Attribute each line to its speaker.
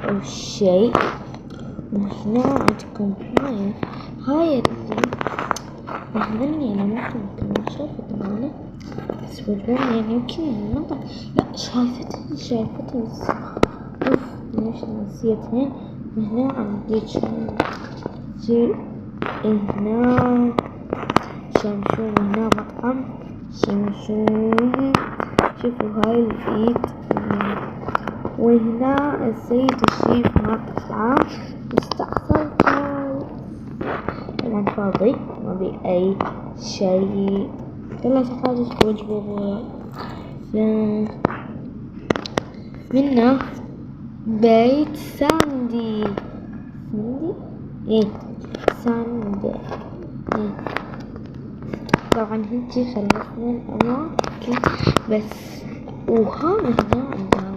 Speaker 1: أو شيء. هنا عندكم هاي اللي مهمني أنا ممكن شايفة معنا بس وجبوني يعني يمكن المنطقة لا شايفتها بس اوف ليش نسيتهن. هنا عندي شيء هنا شمشون، هنا مطعم شمشون، شوفوا هاي الإيد، وهنا السيد الشيف مطعم مستعصر طبعا فاضي ما بي أي شيء. يلا تحاجز وجبة منه بيت ساندي ساندي طبعا هنجي خلصنا الأماكن بس. وها هنا عندها